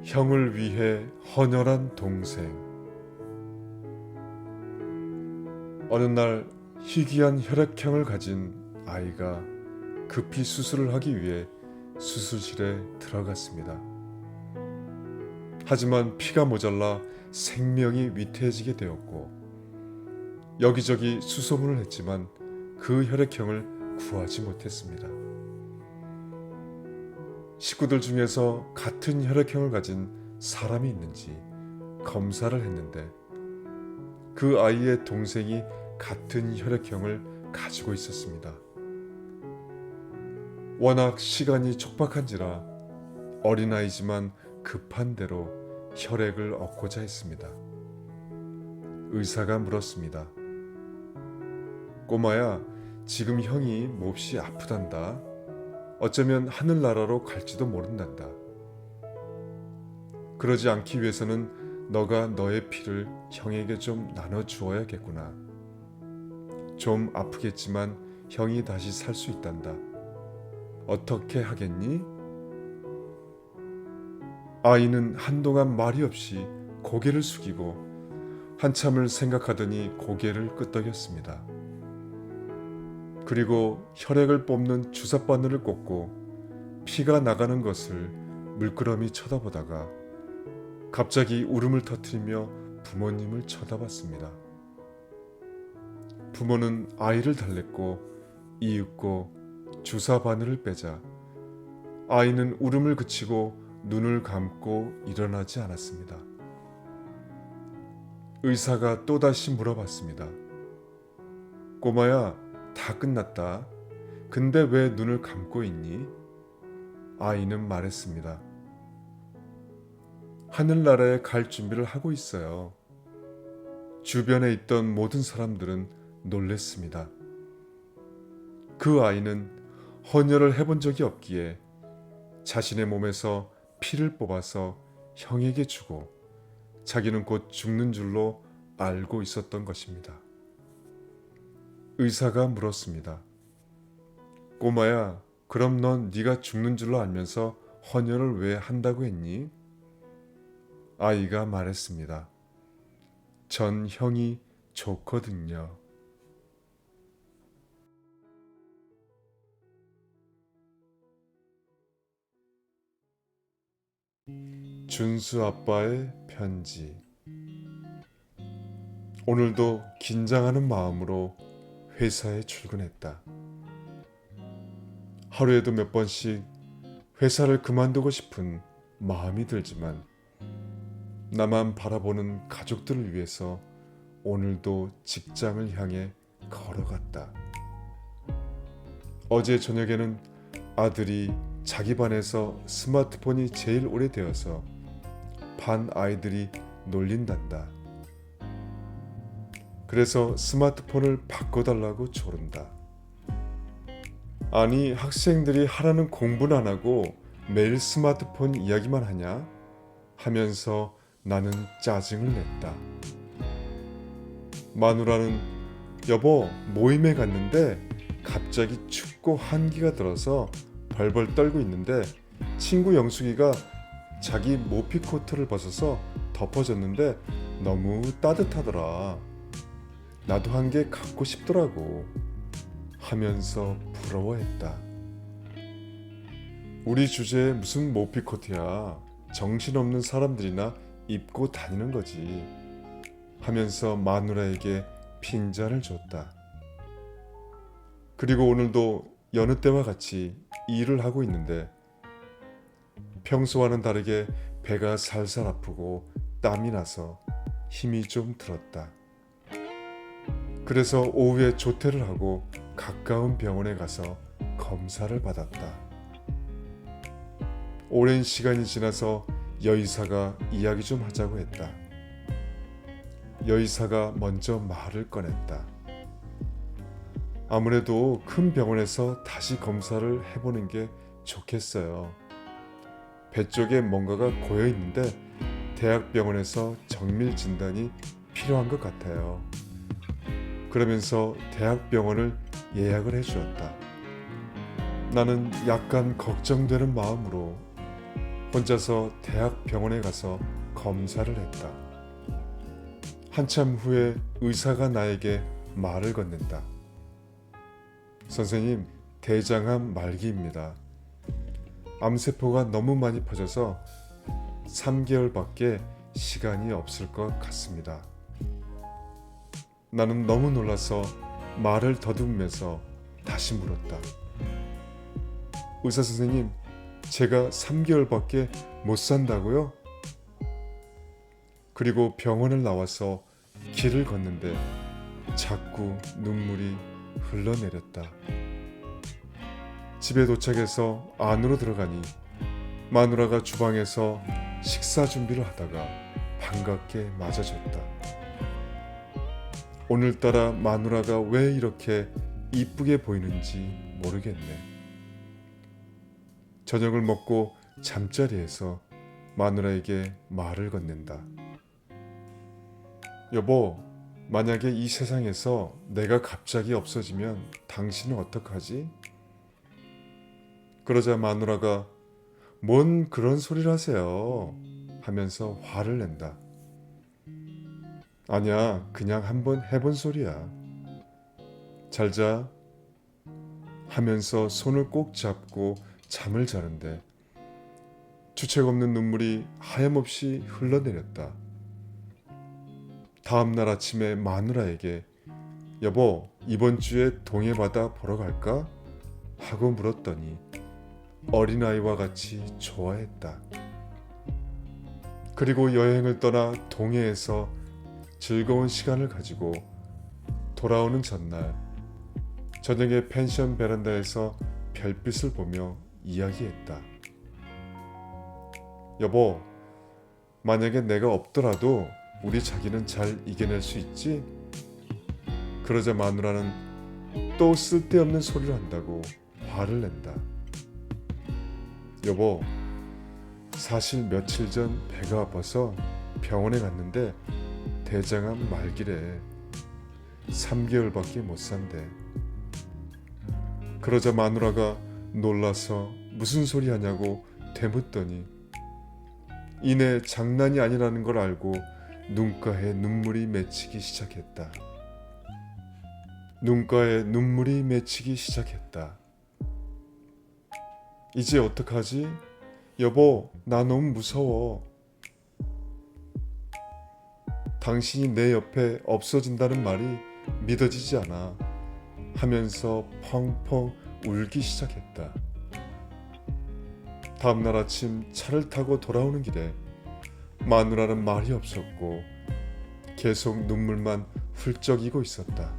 형을 위해 헌혈한 동생. 어느 날 희귀한 혈액형을 가진 아이가 급히 수술을 하기 위해 수술실에 들어갔습니다. 하지만 피가 모자라 생명이 위태해지게 되었고, 여기저기 수소문을 했지만 그 혈액형을 구하지 못했습니다. 식구들 중에서 같은 혈액형을 가진 사람이 있는지 검사를 했는데 그 아이의 동생이 같은 혈액형을 가지고 있었습니다. 워낙 시간이 촉박한지라 어린아이지만 급한 대로 혈액을 얻고자 했습니다. 의사가 물었습니다. 꼬마야, 지금 형이 몹시 아프단다. 어쩌면 하늘나라로 갈지도 모른단다. 그러지 않기 위해서는 너가 너의 피를 형에게 좀 나눠주어야겠구나. 좀 아프겠지만 형이 다시 살 수 있단다. 어떻게 하겠니? 아이는 한동안 말이 없이 고개를 숙이고 한참을 생각하더니 고개를 끄덕였습니다. 그리고 혈액을 뽑는 주사바늘을 꽂고 피가 나가는 것을 물끄러미 쳐다보다가 갑자기 울음을 터뜨리며 부모님을 쳐다봤습니다. 부모는 아이를 달랬고 이윽고 주사 바늘을 빼자 아이는 울음을 그치고 눈을 감고 일어나지 않았습니다. 의사가 또다시 물어봤습니다. 꼬마야, 다 끝났다. 근데 왜 눈을 감고 있니? 아이는 말했습니다. 하늘나라에 갈 준비를 하고 있어요. 주변에 있던 모든 사람들은 놀랬습니다. 그 아이는 헌혈을 해본 적이 없기에 자신의 몸에서 피를 뽑아서 형에게 주고 자기는 곧 죽는 줄로 알고 있었던 것입니다. 의사가 물었습니다. 꼬마야, 그럼 넌 네가 죽는 줄로 알면서 헌혈을 왜 한다고 했니? 아이가 말했습니다. 전 형이 좋거든요. 준수 아빠의 편지. 오늘도 긴장하는 마음으로 회사에 출근했다. 하루에도 몇 번씩 회사를 그만두고 싶은 마음이 들지만 나만 바라보는 가족들을 위해서 오늘도 직장을 향해 걸어갔다. 어제 저녁에는 아들이 자기 반에서 스마트폰이 제일 오래되어서 반 아이들이 놀린단다. 그래서 스마트폰을 바꿔달라고 조른다. 아니, 학생들이 하라는 공부는 안 하고 매일 스마트폰 이야기만 하냐? 하면서 나는 짜증을 냈다. 마누라는 여보, 모임에 갔는데 갑자기 춥고 한기가 들어서 벌벌 떨고 있는데 친구 영숙이가 자기 모피코트를 벗어서 덮어줬는데 너무 따뜻하더라. 나도 한 개 갖고 싶더라고. 하면서 부러워했다. 우리 주제에 무슨 모피코트야. 정신없는 사람들이나 입고 다니는 거지. 하면서 마누라에게 핀잔을 줬다. 그리고 오늘도 여느 때와 같이 일을 하고 있는데 평소와는 다르게 배가 살살 아프고 땀이 나서 힘이 좀 들었다. 그래서 오후에 조퇴를 하고 가까운 병원에 가서 검사를 받았다. 오랜 시간이 지나서 여의사가 이야기 좀 하자고 했다. 여의사가 먼저 말을 꺼냈다. 아무래도 큰 병원에서 다시 검사를 해보는 게 좋겠어요. 배 쪽에 뭔가가 고여 있는데 대학병원에서 정밀 진단이 필요한 것 같아요. 그러면서 대학병원을 예약을 해주었다. 나는 약간 걱정되는 마음으로 혼자서 대학병원에 가서 검사를 했다. 한참 후에 의사가 나에게 말을 건넨다. 선생님, 대장암 말기입니다. 암세포가 너무 많이 퍼져서 3개월밖에 시간이 없을 것 같습니다. 나는 너무 놀라서 말을 더듬으면서 다시 물었다. 의사 선생님, 제가 3개월밖에 못 산다고요? 그리고 병원을 나와서 길을 걷는데 자꾸 눈물이 흘러내렸다. 집에 도착해서 안으로 들어가니 마누라가 주방에서 식사 준비를 하다가 반갑게 맞아줬다. 오늘따라 마누라가 왜 이렇게 이쁘게 보이는지 모르겠네. 저녁을 먹고 잠자리에서 마누라에게 말을 건넨다. 여보, 만약에 이 세상에서 내가 갑자기 없어지면 당신은 어떡하지? 그러자 마누라가 뭔 그런 소리를 하세요? 하면서 화를 낸다. 아니야, 그냥 한번 해본 소리야. 잘자 하면서 손을 꼭 잡고 잠을 자는데 주책 없는 눈물이 하염없이 흘러내렸다. 다음날 아침에 마누라에게 여보, 이번 주에 동해바다 보러 갈까? 하고 물었더니 어린아이와 같이 좋아했다. 그리고 여행을 떠나 동해에서 즐거운 시간을 가지고 돌아오는 전날 저녁에 펜션 베란다에서 별빛을 보며 이야기했다. 여보, 만약에 내가 없더라도 우리 자기는 잘 이겨낼 수 있지? 그러자 마누라는 또 쓸데없는 소리를 한다고 화를 낸다. 여보, 사실 며칠 전 배가 아파서 병원에 갔는데 대장암 말기래. 3개월밖에 못 산대. 그러자 마누라가 놀라서 무슨 소리 하냐고 되묻더니 이내 장난이 아니라는 걸 알고 눈가에 눈물이 맺히기 시작했다. 눈가에 눈물이 맺히기 시작했다. 이제 어떡하지? 여보, 나 너무 무서워. 당신이 내 옆에 없어진다는 말이 믿어지지 않아. 하면서 펑펑 울기 시작했다. 다음날 아침 차를 타고 돌아오는 길에 마누라는 말이 없었고 계속 눈물만 훌쩍이고 있었다.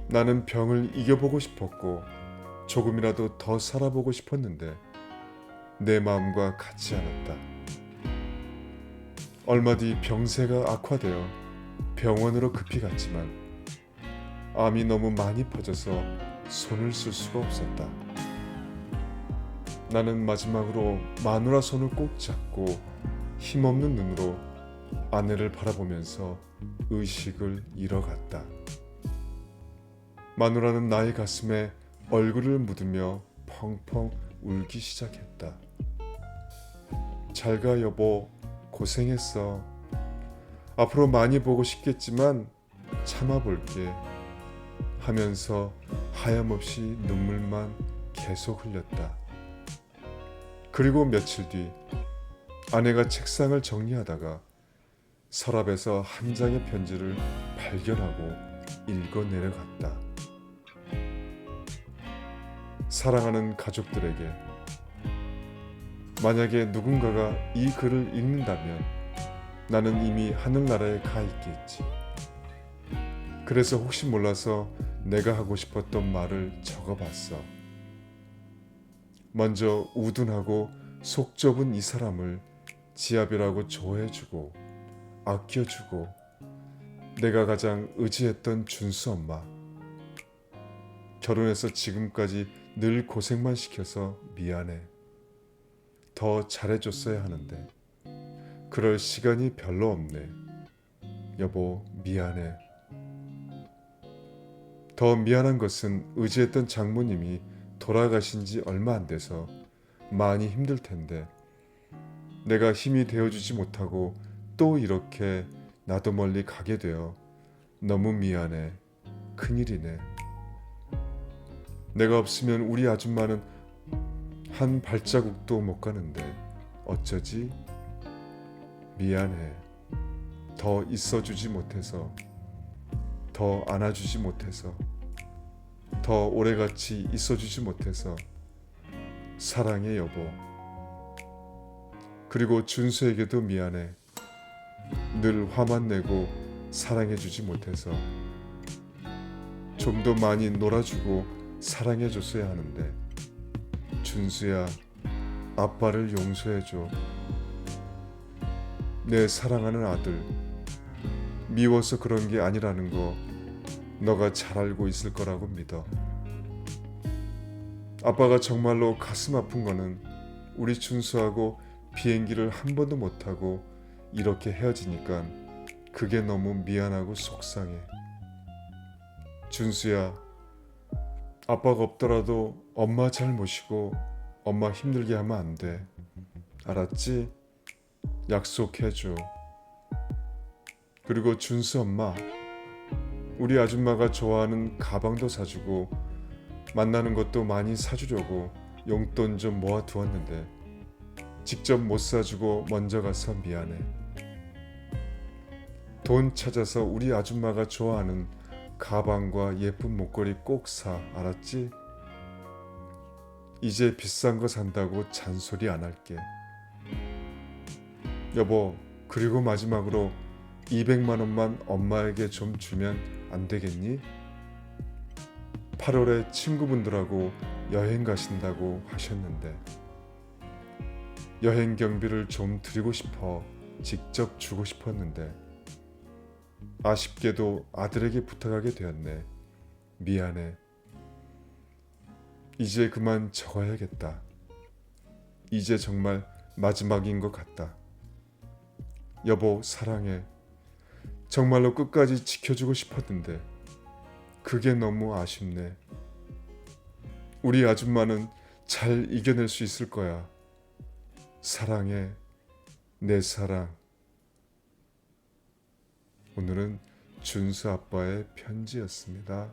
나는 병을 이겨보고 싶었고 조금이라도 더 살아보고 싶었는데 내 마음과 같지 않았다. 얼마 뒤 병세가 악화되어 병원으로 급히 갔지만 암이 너무 많이 퍼져서 손을 쓸 수가 없었다. 나는 마지막으로 마누라 손을 꼭 잡고 힘없는 눈으로 아내를 바라보면서 의식을 잃어갔다. 마누라는 나의 가슴에 얼굴을 묻으며 펑펑 울기 시작했다. 잘가 여보, 고생했어. 앞으로 많이 보고 싶겠지만 참아볼게. 하면서 하염없이 눈물만 계속 흘렸다. 그리고 며칠 뒤 아내가 책상을 정리하다가 서랍에서 한 장의 편지를 발견하고 읽어 내려갔다. 사랑하는 가족들에게, 만약에 누군가가 이 글을 읽는다면 나는 이미 하늘나라에 가 있겠지. 그래서 혹시 몰라서 내가 하고 싶었던 말을 적어봤어. 먼저 우둔하고 속 좁은 이 사람을 지압이라고 좋아해주고 아껴주고 내가 가장 의지했던 준수 엄마. 결혼해서 지금까지 늘 고생만 시켜서 미안해. 더 잘해줬어야 하는데 그럴 시간이 별로 없네. 여보, 미안해. 더 미안한 것은 의지했던 장모님이 돌아가신 지 얼마 안 돼서 많이 힘들 텐데 내가 힘이 되어주지 못하고 또 이렇게 나도 멀리 가게 되어 너무 미안해. 큰일이네. 내가 없으면 우리 아줌마는 한 발자국도 못 가는데 어쩌지? 미안해. 더 있어주지 못해서, 더 안아주지 못해서, 더 오래같이 있어주지 못해서 사랑해 여보. 그리고 준수에게도 미안해. 늘 화만 내고 사랑해주지 못해서. 좀 더 많이 놀아주고 사랑해줬어야 하는데. 준수야, 아빠를 용서해줘. 내 사랑하는 아들, 미워서 그런 게 아니라는 거 너가 잘 알고 있을 거라고 믿어. 아빠가 정말로 가슴 아픈 거는 우리 준수하고 비행기를 한 번도 못 타고 이렇게 헤어지니까 그게 너무 미안하고 속상해. 준수야, 아빠가 없더라도 엄마 잘 모시고 엄마 힘들게 하면 안 돼. 알았지? 약속해줘. 그리고 준수 엄마, 우리 아줌마가 좋아하는 가방도 사주고 만나는 것도 많이 사주려고 용돈 좀 모아두었는데 직접 못 사주고 먼저 가서 미안해. 돈 찾아서 우리 아줌마가 좋아하는 가방과 예쁜 목걸이 꼭 사. 알았지? 이제 비싼 거 산다고 잔소리 안 할게. 여보, 그리고 마지막으로 200만 원만 엄마에게 좀 주면 안 되겠니? 8월에 친구분들하고 여행 가신다고 하셨는데 여행 경비를 좀 드리고 싶어 직접 주고 싶었는데 아쉽게도 아들에게 부탁하게 되었네. 미안해. 이제 그만 적어야겠다. 이제 정말 마지막인 것 같다. 여보, 사랑해. 정말로 끝까지 지켜주고 싶었는데 그게 너무 아쉽네. 우리 아줌마는 잘 이겨낼 수 있을 거야. 사랑해, 내 사랑. 오늘은 준수 아빠의 편지였습니다.